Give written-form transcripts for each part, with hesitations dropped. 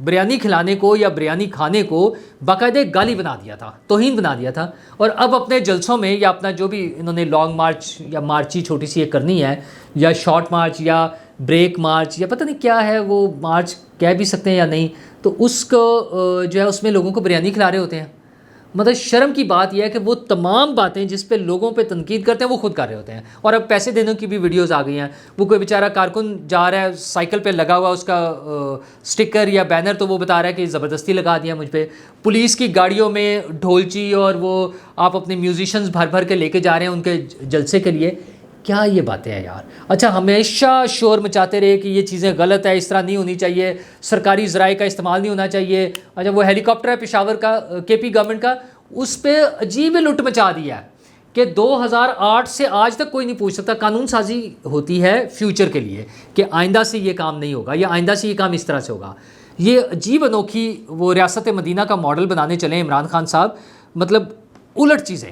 بریانی کھلانے کو یا بریانی کھانے کو باقاعدہ گالی بنا دیا تھا، توہین بنا دیا تھا، اور اب اپنے جلسوں میں یا اپنا جو بھی انہوں نے لانگ مارچ یا مارچی چھوٹی سی ایک کرنی ہے یا شارٹ مارچ یا بریک مارچ یا پتہ نہیں کیا ہے وہ مارچ کہہ بھی سکتے ہیں یا نہیں، تو اس کو جو ہے اس میں لوگوں کو بریانی کھلا رہے ہوتے ہیں. مطلب شرم کی بات یہ ہے کہ وہ تمام باتیں جس پہ لوگوں پہ تنقید کرتے ہیں وہ خود کر رہے ہوتے ہیں. اور اب پیسے دینے کی بھی ویڈیوز آ گئی ہیں. وہ کوئی بیچارہ کارکن جا رہا ہے سائیکل پہ لگا ہوا اس کا سٹکر یا بینر، تو وہ بتا رہا ہے کہ زبردستی لگا دیا مجھ پہ. پولیس کی گاڑیوں میں ڈھولچی اور وہ آپ اپنے میوزیشنز بھر بھر کے لے کے جا رہے ہیں ان کے جلسے کے لیے. کیا یہ باتیں ہیں یار. اچھا ہمیشہ شور مچاتے رہے کہ یہ چیزیں غلط ہے، اس طرح نہیں ہونی چاہیے، سرکاری ذرائع کا استعمال نہیں ہونا چاہیے. اچھا وہ ہیلی کاپٹر ہے پشاور کا کے پی گورنمنٹ کا، اس پہ عجیب لٹ مچا دیا ہے کہ 2008 سے آج تک کوئی نہیں پوچھ سکتا. قانون سازی ہوتی ہے فیوچر کے لیے کہ آئندہ سے یہ کام نہیں ہوگا یا آئندہ سے یہ کام اس طرح سے ہوگا. یہ عجیب انوکھی وہ ریاست مدینہ کا ماڈل بنانے چلے عمران خان صاحب. مطلب الٹ چیزیں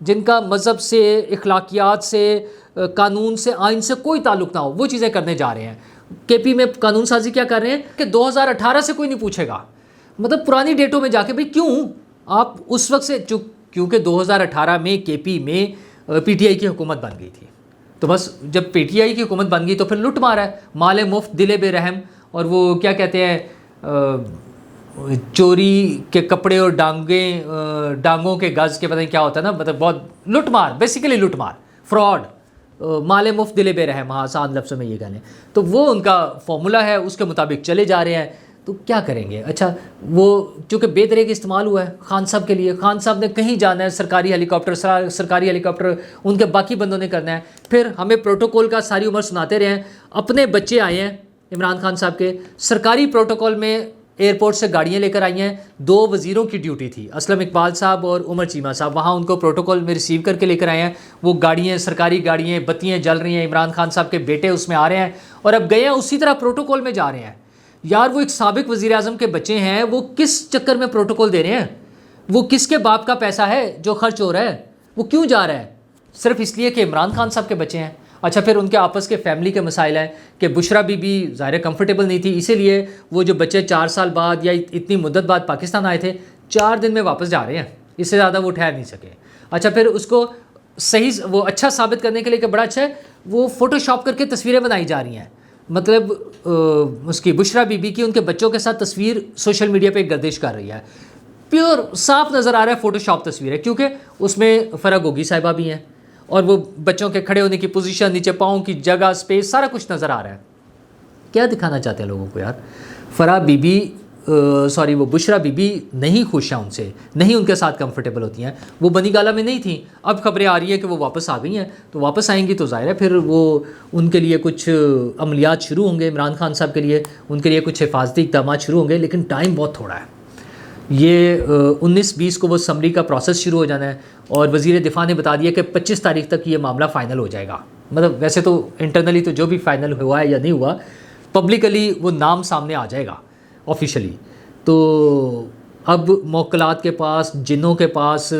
جن کا مذہب سے، اخلاقیات سے، قانون سے، آئین سے کوئی تعلق نہ ہو، وہ چیزیں کرنے جا رہے ہیں. کے پی میں قانون سازی کیا کر رہے ہیں کہ 2018 سے کوئی نہیں پوچھے گا. مطلب پرانی ڈیٹوں میں جا کے بھئی کیوں آپ اس وقت سے، کیونکہ 2018 میں کے پی میں پی ٹی آئی کی حکومت بن گئی تھی، تو بس جب پی ٹی آئی کی حکومت بن گئی تو پھر لٹ مارا ہے، مال مفت دل بے رحم، اور وہ کیا کہتے ہیں چوری کے کپڑے اور ڈانگوں کے گز کے پتہ نہیں کیا ہوتا ہے نا، مطلب بہت لٹ مار، بیسیکلی لٹ مار، فراڈ، مال مفت دل بے رحم، ہاں آسان لفظوں میں یہ کہنے. تو وہ ان کا فارمولا ہے، اس کے مطابق چلے جا رہے ہیں. تو کیا کریں گے. اچھا وہ چونکہ بے طرح کے استعمال ہوا ہے خان صاحب کے لیے، خان صاحب نے کہیں جانا ہے، سرکاری ہیلی کاپٹر ان کے باقی بندوں نے کرنا ہے. پھر ہمیں پروٹوکول کا ساری عمر سناتے رہے ہیں. اپنے بچے آئے ہیں عمران خان صاحب کے، سرکاری پروٹوکول میں ایئرپورٹ سے گاڑیاں لے کر آئی ہیں. 2 وزیروں کی ڈیوٹی تھی، اسلم اقبال صاحب اور عمر چیمہ صاحب، وہاں ان کو پروٹوکول میں ریسیو کر کے لے کر آئے ہیں. وہ گاڑیاں، سرکاری گاڑیاں، بتیاں جل رہی ہیں، عمران خان صاحب کے بیٹے اس میں آ رہے ہیں، اور اب گئے ہیں اسی طرح پروٹوکول میں جا رہے ہیں. یار وہ ایک سابق وزیر اعظم کے بچے ہیں، وہ کس چکر میں پروٹوکول دے رہے ہیں؟ وہ کس کے باپ کا پیسہ ہے جو خرچ ہو رہا ہے؟ وہ کیوں جا رہا ہے؟ صرف اس لیے کہ عمران خان صاحب کے بچے ہیں. اچھا پھر ان کے آپس کے فیملی کے مسائل ہیں کہ بشرا بی بی ظاہر کمفرٹیبل نہیں تھی، اسی لیے وہ جو بچے 4 سال بعد یا اتنی مدت بعد پاکستان آئے تھے 4 دن میں واپس جا رہے ہیں، اس سے زیادہ وہ ٹھہر نہیں سکے. اچھا پھر اس کو صحیح وہ اچھا ثابت کرنے کے لیے کہ بڑا اچھا ہے، وہ فوٹو شاپ کر کے تصویریں بنائی جا رہی ہیں. مطلب اس کی بشرا بی بی کی ان کے بچوں کے ساتھ تصویر سوشل میڈیا پہ گردش کر رہی ہے. پیور صاف نظر آ رہا ہے فوٹو شاپ تصویر ہے، کیونکہ اس میں فرح گوگی صاحبہ بھی ہیں، اور وہ بچوں کے کھڑے ہونے کی پوزیشن، نیچے پاؤں کی جگہ، سپیس، سارا کچھ نظر آ رہا ہے. کیا دکھانا چاہتے ہیں لوگوں کو یار؟ فرح بی بی وہ بشرا بی بی نہیں خوش ہیں ان سے، نہیں ان کے ساتھ کمفرٹیبل ہوتی ہیں. وہ بنی گالا میں نہیں تھیں، اب خبریں آ رہی ہیں کہ وہ واپس آ گئی ہیں. تو واپس آئیں گی تو ظاہر ہے پھر وہ ان کے لیے کچھ عملیات شروع ہوں گے، عمران خان صاحب کے لیے ان کے لیے کچھ حفاظتی اقدامات شروع ہوں گے. لیکن ٹائم بہت تھوڑا ہے. یہ 19-20 کو وہ سمری کا پروسیس شروع ہو جانا ہے، اور وزیر دفاع نے بتا دیا کہ 25 تاریخ تک یہ معاملہ فائنل ہو جائے گا. مطلب ویسے تو انٹرنلی تو جو بھی فائنل ہوا ہے یا نہیں ہوا، پبلکلی وہ نام سامنے آ جائے گا آفیشلی. تو اب موکلات کے پاس، جنوں کے پاس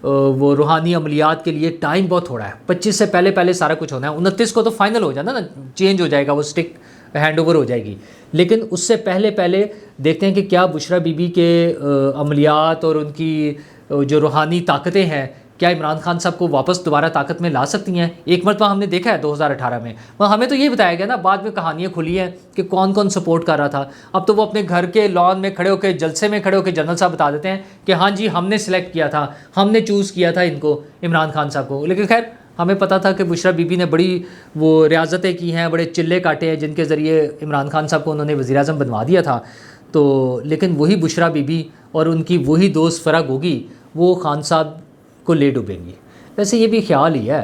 وہ روحانی عملیات کے لیے ٹائم بہت تھوڑا ہے. 25 سے پہلے سارا کچھ ہونا ہے. 29 کو تو فائنل ہو جانا نا، چینج ہو جائے گا، وہ اسٹک ہینڈ اوور ہو جائے گی. لیکن اس سے پہلے دیکھتے ہیں کہ کیا بشرا بی بی کے عملیات اور ان کی جو روحانی طاقتیں ہیں کیا عمران خان صاحب کو واپس دوبارہ طاقت میں لا سکتی ہیں. ایک مرتبہ ہم نے دیکھا ہے 2018 میں، ہمیں تو یہ بتایا گیا نا، بعد میں کہانیاں کھلی ہیں کہ کون کون سپورٹ کر رہا تھا. اب تو وہ اپنے گھر کے لان میں کھڑے ہو کے، جلسے میں کھڑے ہو کے جنرل صاحب بتا دیتے ہیں کہ ہاں جی ہم نے سلیکٹ کیا تھا، ہم نے چوز کیا تھا ان کو، عمران خان صاحب کو. لیکن خیر ہمیں پتہ تھا کہ بشرا بی بی نے بڑی وہ ریاضتیں کی ہیں، بڑے چلے کاٹے ہیں جن کے ذریعے عمران خان صاحب کو انہوں نے وزیر اعظم بنوا دیا تھا. تو لیکن وہی بشرا بی بی اور ان کی وہی دوست فرح گوگی وہ خان صاحب کو لے ڈوبیں گی. ویسے یہ بھی خیال ہی ہے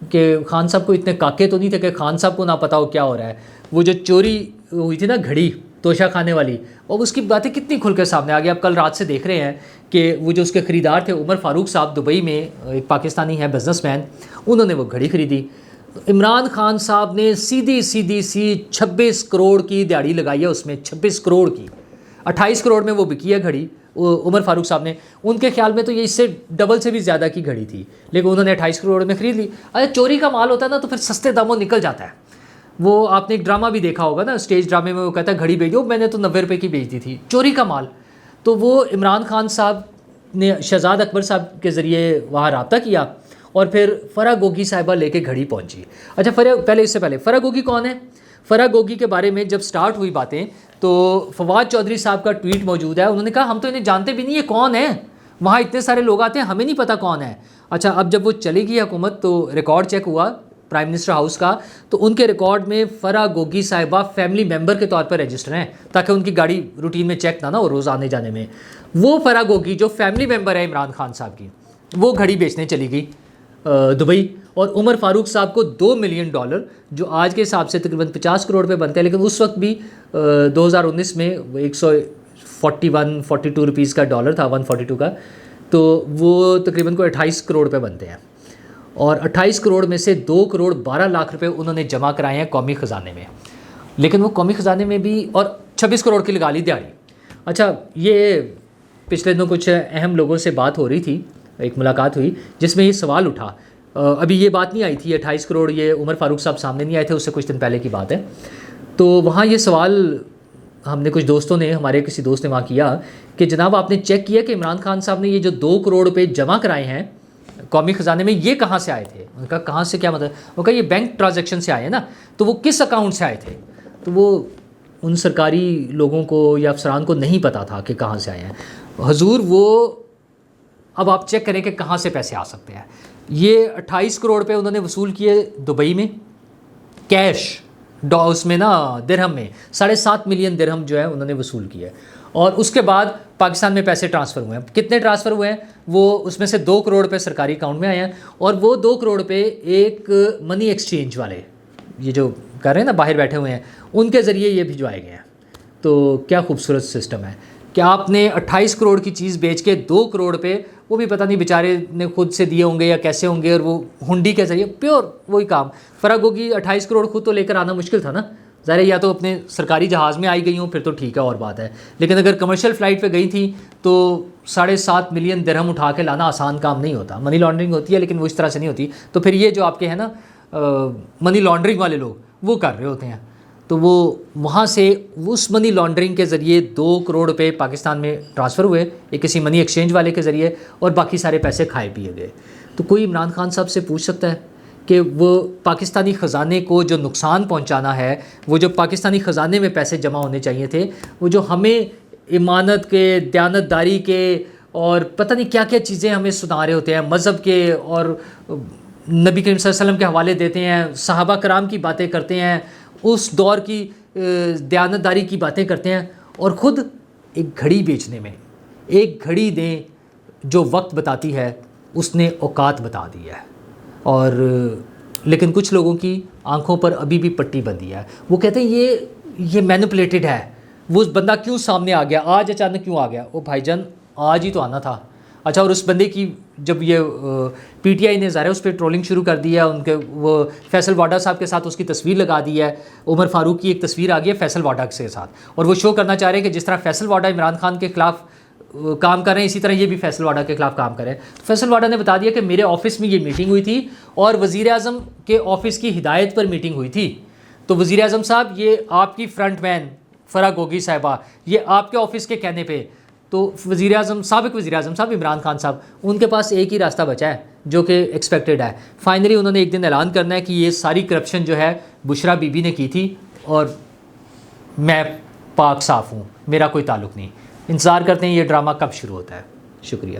کہ خان صاحب کو اتنے کاکے تو نہیں تھے کہ خان صاحب کو نہ پتہ ہو کیا ہو رہا ہے. وہ جو چوری ہوئی تھی نا گھڑی توشہ خانے والی، اور اس کی باتیں کتنی کھل کے سامنے آ گئی. اب کل رات سے دیکھ رہے ہیں کہ وہ جو اس کے خریدار تھے عمر فاروق صاحب، دبئی میں ایک پاکستانی ہے بزنس مین، انہوں نے وہ گھڑی خریدی. عمران خان صاحب نے سیدھی سی 26 کروڑ کی دیہڑی لگائی ہے اس میں، 26 کروڑ کی. 28 کروڑ میں وہ بکی ہے گھڑی عمر فاروق صاحب نے. ان کے خیال میں تو یہ اس سے ڈبل سے بھی زیادہ کی گھڑی تھی، لیکن انہوں نے 28 کروڑ میں خرید لی. اچھا چوری کا مال ہوتا ہے نا تو پھر سستے داموں نکل جاتا ہے. وہ آپ نے ایک ڈرامہ بھی دیکھا ہوگا نا، اسٹیج ڈرامے میں وہ کہتا ہے گھڑی بھیج دو، میں نے تو 90 روپے کی بھیج دی تھی، چوری کا مال. تو وہ عمران خان صاحب نے شہزاد اکبر صاحب کے ذریعے وہاں رابطہ کیا اور پھر فرح گوگی صاحبہ لے کے گھڑی پہنچی. اچھا پہلے اس سے پہلے فرح گوگی کون ہے؟ فرح گوگی کے بارے میں جب سٹارٹ ہوئی باتیں تو فواد چودھری صاحب کا ٹویٹ موجود ہے. انہوں نے کہا ہم تو انہیں جانتے بھی نہیں یہ کون ہے، وہاں اتنے سارے لوگ آتے ہیں ہمیں نہیں پتہ کون ہے. اچھا اب جب وہ چلی گئی حکومت تو ریکارڈ چیک ہوا پرائم منسٹر ہاؤس کا، تو ان کے ریکارڈ میں فرح گوگی صاحبہ فیملی ممبر کے طور پر رجسٹر ہیں تاکہ ان کی گاڑی روٹین میں چیک نہ ہو روز آنے جانے میں. وہ فرح گوگی جو فیملی ممبر ہے عمران خان صاحب کی، وہ گھڑی بیچنے چلی گئی دبئی. اور عمر فاروق صاحب کو $2 ملین جو آج کے حساب سے تقریباً 50 کروڑ پہ بنتے ہیں، لیکن اس وقت بھی 2019 میں 142 روپیز کا ڈالر تھا، 142 کا، تو وہ تقریباً کو 28 کروڑ پہ بنتے ہیں. اور 28 کروڑ میں سے 2 کروڑ 12 لاکھ روپے انہوں نے جمع کرائے ہیں قومی خزانے میں. لیکن وہ قومی خزانے میں بھی اور 26 کروڑ کی لگا لی دیہڑی. اچھا یہ پچھلے دنوں کچھ اہم لوگوں سے بات ہو رہی تھی، ایک ملاقات ہوئی جس میں یہ سوال اٹھا، ابھی یہ بات نہیں آئی تھی 28 کروڑ یہ عمر فاروق صاحب سامنے نہیں آئے تھے، اس سے کچھ دن پہلے کی بات ہے. تو وہاں یہ سوال ہم نے کچھ دوستوں نے، ہمارے کسی دوست نے وہاں کیا کہ جناب آپ نے چیک کیا کہ عمران خان صاحب نے یہ جو 2 کروڑ روپے جمع کرائے ہیں قومی خزانے میں یہ کہاں سے آئے تھے؟ ان کا کہاں سے کیا مطلب؟ وہ کہا یہ بینک ٹرانزیکشن سے آئے ہیں نا. تو وہ کس اکاؤنٹ سے آئے تھے؟ تو وہ ان سرکاری لوگوں کو یا افسران کو نہیں پتا تھا کہ کہاں سے آئے ہیں. حضور وہ اب آپ چیک کریں کہ کہاں سے پیسے آ سکتے ہیں. یہ 28 کروڑ روپے انہوں نے وصول کیے دبئی میں کیش، اس میں نا درہم میں 7.5 ملین درہم جو ہے انہوں نے وصول کیے. اور اس کے بعد پاکستان میں پیسے ٹرانسفر ہوئے ہیں. کتنے ٹرانسفر ہوئے ہیں؟ وہ اس میں سے 2 کروڑ روپے سرکاری اکاؤنٹ میں آئے ہیں، اور وہ 2 کروڑ روپے ایک منی ایکسچینج والے یہ جو کر رہے ہیں نا باہر بیٹھے ہوئے ہیں ان کے ذریعے یہ بھجوائے گئے ہیں. تو کیا خوبصورت سسٹم ہے کہ آپ نے 28 کروڑ کی چیز بیچ کے 2 کروڑ روپے، وہ بھی پتہ نہیں بیچارے نے خود سے دیے ہوں گے یا کیسے ہوں گے، اور وہ ہنڈی کے ذریعے پیور وہی کام. فرح گوگی 28 کروڑ خود تو لے کر آنا مشکل تھا نا، ظاہر ہے یا تو اپنے سرکاری جہاز میں آئی گئی ہوں پھر تو ٹھیک ہے اور بات ہے، لیکن اگر کمرشل فلائٹ پہ گئی تھیں تو 7.5 ملین درہم اٹھا کے لانا آسان کام نہیں ہوتا. منی لانڈرنگ ہوتی ہے لیکن وہ اس طرح سے نہیں ہوتی. تو پھر یہ جو آپ کے ہیں نا منی لانڈرنگ والے لوگ وہ کر رہے ہوتے ہیں، تو وہ وہاں سے اس منی لانڈرنگ کے ذریعے 2 کروڑ روپے پاکستان میں ٹرانسفر ہوئے ایک کسی منی ایکسچینج والے کے ذریعے، اور باقی سارے پیسے کھائے پیے گئے. تو کوئی عمران خان صاحب سے پوچھ سکتا ہے کہ وہ پاکستانی خزانے کو جو نقصان پہنچانا ہے، وہ جو پاکستانی خزانے میں پیسے جمع ہونے چاہیے تھے، وہ جو ہمیں امانت کے، دیانت داری کے اور پتہ نہیں کیا کیا چیزیں ہمیں سنا رہے ہوتے ہیں، مذہب کے اور نبی کریم صلی اللہ علیہ وسلم کے حوالے دیتے ہیں، صحابہ کرام کی باتیں کرتے ہیں، اس دور کی دیانت داری کی باتیں کرتے ہیں، اور خود ایک گھڑی بیچنے میں ایک گھڑی دیں جو وقت بتاتی ہے اس نے اوقات بتا دی ہے. اور لیکن کچھ لوگوں کی آنکھوں پر ابھی بھی پٹی بندھی ہے. وہ کہتے ہیں یہ مینپولیٹڈ ہے، وہ بندہ کیوں سامنے آ گیا، آج اچانک کیوں آ گیا؟ وہ بھائی جان آج ہی تو آنا تھا. اچھا اور اس بندے کی جب یہ پی ٹی آئی نے ظاہر ہے اس پہ ٹرولنگ شروع کر دی ہے، ان کے وہ فیصل واڈا صاحب کے ساتھ اس کی تصویر لگا دی ہے، عمر فاروق کی ایک تصویر آ گئی ہے فیصل واڈا کے ساتھ، اور وہ شو کرنا چاہ رہے ہیں کہ جس طرح فیصل واڈا عمران خان کے خلاف کام کر رہے ہیں اسی طرح یہ بھی فیصل واڈا کے خلاف کام کریں. فیصل واڈا نے بتا دیا کہ میرے آفس میں یہ میٹنگ ہوئی تھی اور وزیر اعظم کے آفس کی ہدایت پر میٹنگ ہوئی تھی. تو وزیر اعظم صاحب یہ آپ کی فرنٹ مین فرح گوگی صاحبہ یہ آپ کے آفس کے کہنے پہ، تو وزیر اعظم سابق وزیر اعظم صاحب عمران خان صاحب ان کے پاس ایک ہی راستہ بچا ہے جو کہ ایکسپیکٹڈ ہے. فائنلی انہوں نے ایک دن اعلان کرنا ہے کہ یہ ساری کرپشن جو ہے بشرا بی بی نے کی تھی اور میں پاک صاف ہوں، میرا کوئی تعلق نہیں. انتظار کرتے ہیں یہ ڈرامہ کب شروع ہوتا ہے. شکریہ.